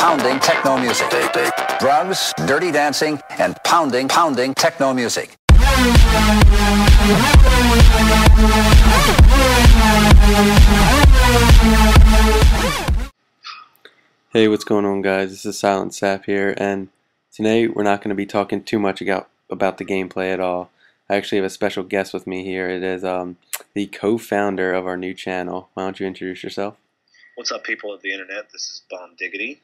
pounding techno music. Drugs, dirty dancing, and pounding techno music. Hey, what's going on, guys? This is S1LENT SAPP here, and today we're not going to be talking too much about the gameplay at all. I actually have a special guest with me here. It is the co-founder of our new channel. Why don't you introduce yourself? What's up, people of the internet? This is Bomb Diggity,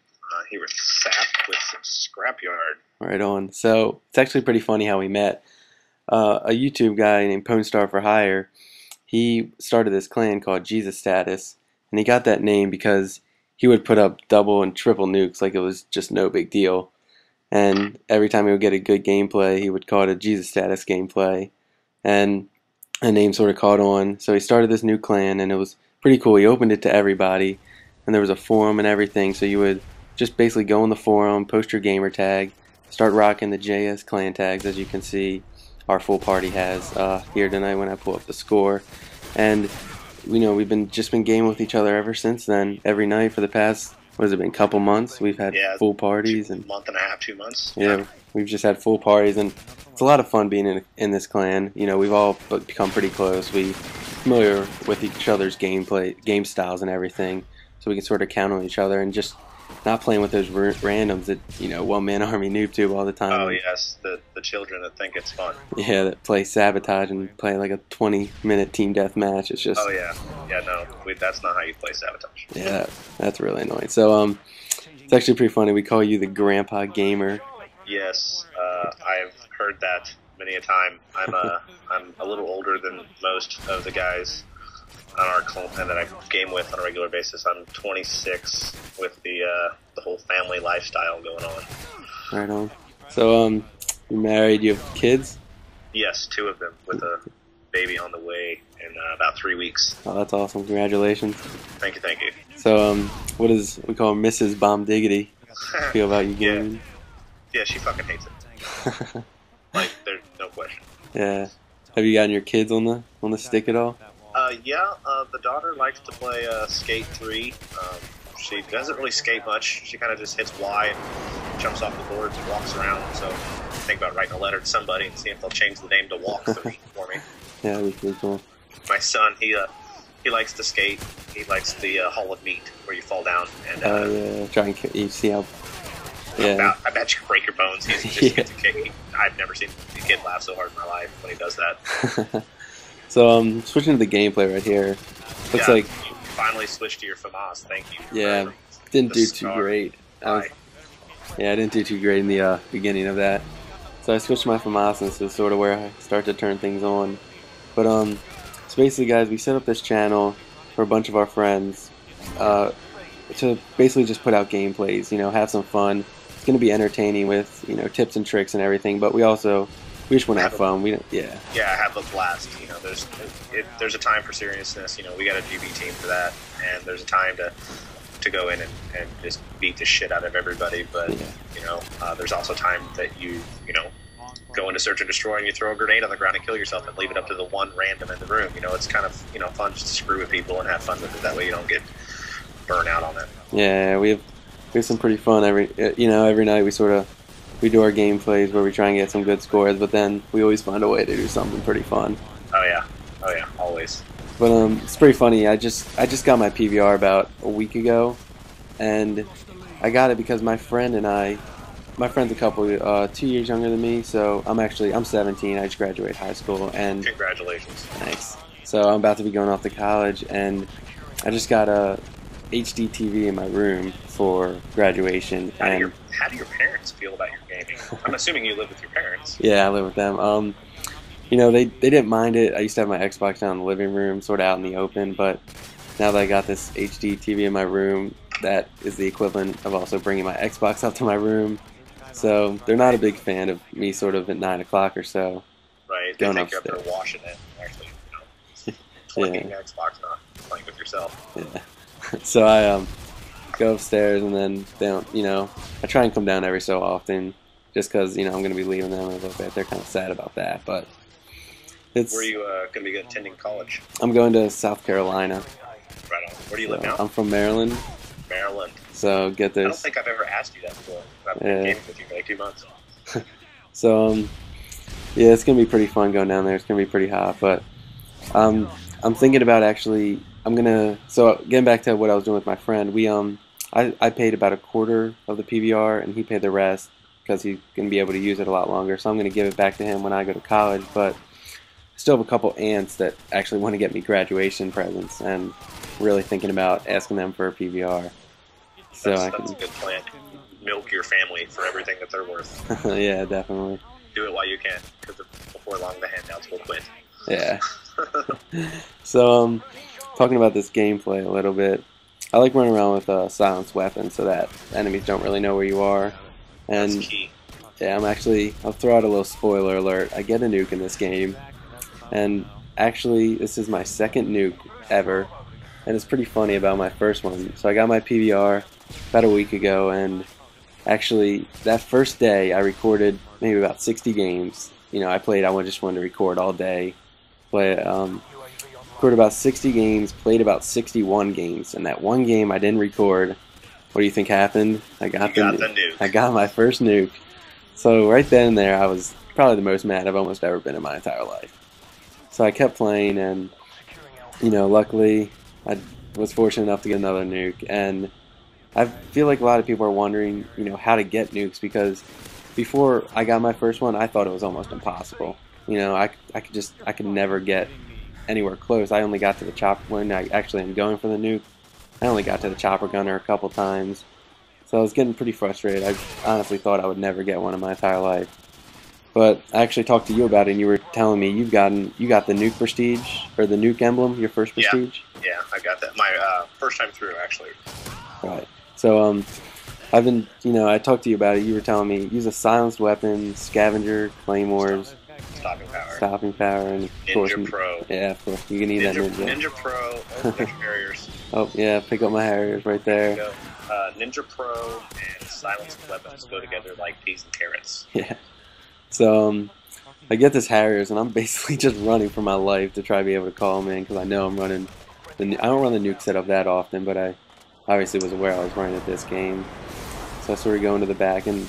here with Sapp with some Scrapyard. Right on. So it's actually pretty funny how we met. A YouTube guy named Pwnstar for Hire, he started this clan called Jesus Status, and he got that name because he would put up double and triple nukes like it was just no big deal. And every time he would get a good gameplay, he would call it a Jesus Status gameplay. And the name sort of caught on. So he started this new clan, and it was pretty cool. He opened it to everybody, and there was a forum and everything. So you would just basically go in the forum, post your gamer tag, start rocking the JS clan tags, as you can see our full party has here tonight when I pull up the score. And you know, we've just been gaming with each other ever since then. Every night for the past, what has it been, couple months? We've had full parties. And month and a half, 2 months. Yeah, we've just had full parties, and it's a lot of fun being in this clan. You know, we've all become pretty close. We're familiar with each other's game styles and everything, so we can sort of count on each other and just not playing with those randoms that, you know, one-man army noob tube all the time. Oh yes, the children that think it's fun. Yeah, that play Sabotage and play like a 20-minute team deathmatch. It's just... Oh yeah, no, that's not how you play Sabotage. Yeah, that's really annoying. So it's actually pretty funny. We call you the Grandpa Gamer. Yes, I've heard that many a time. I'm a little older than most of the guys on our clan that I game with on a regular basis. I'm 26 with the whole family lifestyle going on. Right on. So you're married, you have kids? Yes, 2 of them, with a baby on the way in about 3 weeks. Oh, that's awesome. Congratulations. Thank you. So what does we call Mrs. Bomb Diggity feel about you gaming? Yeah, she fucking hates it. Like, there's no question. Yeah. Have you gotten your kids on the stick at all? The daughter likes to play Skate 3. She doesn't really skate much. She kind of just hits Y and jumps off the boards and walks around. So I think about writing a letter to somebody and seeing if they'll change the name to Walk 3 for me. Yeah, that'd be pretty cool. My son, he likes to skate. He likes the Hall of Meat, where you fall down and yeah, try and you see how. Yeah. I bet you can break your bones. He just gets a kick. I've never seen a kid laugh so hard in my life when he does that. So switching to the gameplay right here. Looks like you finally switched to your FAMAS. Thank you. Yeah, didn't do too great. I didn't do too great in the beginning of that. So I switched to my FAMAS, and this is sort of where I start to turn things on. But so basically, guys, we set up this channel for a bunch of our friends to basically just put out gameplays. You know, have some fun. It's going to be entertaining with, you know, tips and tricks and everything. But we just want to have fun. Yeah, have a blast. You know, there's a time for seriousness. You know, we got a GB team for that, and there's a time to go in and just beat the shit out of everybody. But you know, there's also time that you know, go into search and destroy, and you throw a grenade on the ground and kill yourself, and leave it up to the one random in the room. You know, it's kind of, you know, fun just to screw with people and have fun with it. That way you don't get burnt out on it. Yeah, we have some pretty fun every night. We do our gameplays where we try and get some good scores, but then we always find a way to do something pretty fun. Oh yeah, always. But it's pretty funny. I just got my PVR about a week ago, and I got it because my friend's a couple 2 years younger than me, so I'm 17. I just graduated high school, and congratulations. Thanks. So I'm about to be going off to college, and I just got a HD TV in my room for graduation. How do your parents feel about your gaming? I'm assuming you live with your parents. Yeah, I live with them. You know, they didn't mind it. I used to have my Xbox down in the living room, sort of out in the open, but now that I got this HD TV in my room, that is the equivalent of also bringing my Xbox up to my room. So they're not a big fan of me sort of at 9 o'clock or so. Right, they think you're up there washing it, actually, you know, flicking the Xbox, not playing with yourself. Yeah. So I go upstairs, and then I try and come down every so often, just because, you know, I'm going to be leaving them a little bit. They're kind of sad about that, but it's... Where are you going to be attending college? I'm going to South Carolina. Right on. Where do you live now? I'm from Maryland. Maryland. So get this. I don't think I've ever asked you that before. I've been gaming with you for like 2 months. So yeah, it's gonna be pretty fun going down there. It's gonna be pretty hot, but I'm thinking about actually. So getting back to what I was doing with my friend, I paid about a quarter of the PVR, and he paid the rest because he's gonna be able to use it a lot longer. So I'm gonna give it back to him when I go to college, but I still have a couple aunts that actually want to get me graduation presents, and really thinking about asking them for a PVR. So that's a good plan. Milk your family for everything that they're worth. Yeah, definitely. Do it while you can, because before long the handouts will quit. Yeah. So talking about this gameplay a little bit, I like running around with a silenced weapon so that enemies don't really know where you are. And that's key. yeah, I'll throw out a little spoiler alert. I get a nuke in this game, and actually this is my second nuke ever, and it's pretty funny about my first one. So I got my PVR about a week ago, and actually that first day I recorded maybe about 60 games. You know, I just wanted to record all day. Recorded about 60 games, played about 61 games, and that one game I didn't record. What do you think happened? I got the nuke. I got my first nuke. So right then and there, I was probably the most mad I've almost ever been in my entire life. So I kept playing, and luckily I was fortunate enough to get another nuke. And I feel like a lot of people are wondering, how to get nukes, because before I got my first one, I thought it was almost impossible. I could never get anywhere close. I only got to the chopper when I actually am going for the nuke. I only got to the chopper gunner a couple times. So I was getting pretty frustrated. I honestly thought I would never get one in my entire life. But I actually talked to you about it, and you were telling me you got the nuke prestige, or the nuke emblem, your first prestige? Yeah, I got that. My first time through, actually. Right. So I've been, I talked to you about it. You were telling me use a silenced weapon, scavenger, claymores, stopping power, and of course, Ninja Pro. Yeah, of course, you can need that ninja. Ninja Pro, Ninja Harriers. Oh yeah, pick up my Harriers right there. There you go. Ninja Pro and silenced weapons go together like peas and carrots. Yeah. So I get this Harriers, and I'm basically just running for my life to try to be able to call them in, because I know I'm running. I don't run the nuke setup that often, but I obviously was aware I was running at this game. So I sort of go into the back, and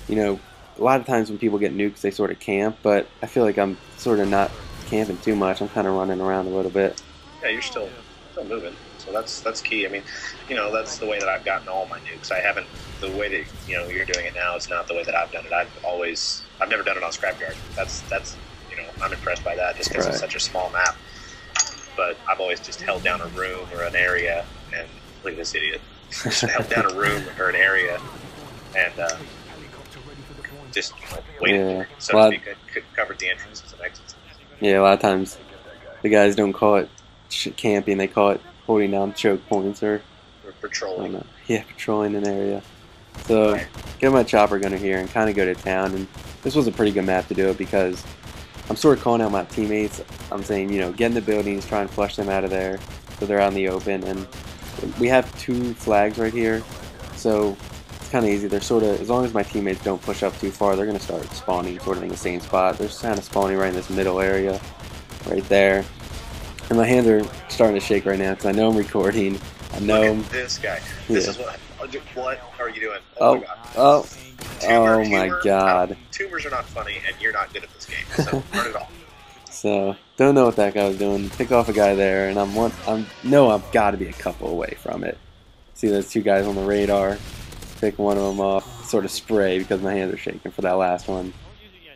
a lot of times when people get nukes, they sort of camp, but I feel like I'm sort of not camping too much. I'm kind of running around a little bit. Yeah, you're still moving, so that's key. I mean, that's the way that I've gotten all my nukes. I haven't, the way that you're doing it now is not the way that I've done it. I've never done it on Scrapyard. That's I'm impressed by that, just because it's such a small map. But I've always just held down a room or an area, and look at this idiot. Just held down a room or an area, and just waited. So to speak, I covered the entrances and exits. Yeah, a lot of times the guys don't call it camping; they call it holding down choke points or patrolling. Yeah, patrolling an area. So get my chopper gunner here and kind of go to town. And this was a pretty good map to do it, because I'm sort of calling out my teammates. I'm saying, get in the buildings, try and flush them out of there so they're out in the open. And we have 2 flags right here, so it's kind of easy. They're sort of, as long as my teammates don't push up too far, they're going to start spawning sort of in the same spot. They're kind of spawning right in this middle area, right there. And my hands are starting to shake right now because I know I'm recording. I know. Look at this guy. This is what are you doing? Oh my God. Tumors are not funny, and you're not good at this game. So turn it off. So don't know what that guy was doing. Pick off a guy there, and I've got to be a couple away from it. See those 2 guys on the radar? Pick one of them off. Sort of spray because my hands are shaking for that last one.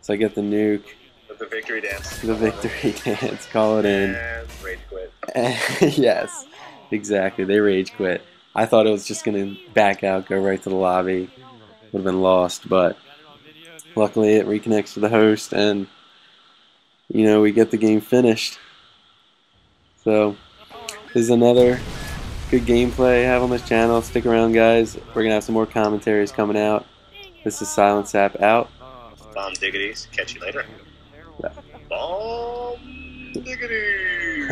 So I get the nuke. The victory dance. The victory dance. Call it in. And rage quit. Yes, exactly. They rage quit. I thought it was just going to back out, go right to the lobby. Would have been lost, but luckily it reconnects to the host, and we get the game finished. So this is another good gameplay I have on this channel. Stick around, guys. We're going to have some more commentaries coming out. This is S1LENT SAPP out. Bomb diggities. Catch you later. Bomb diggity.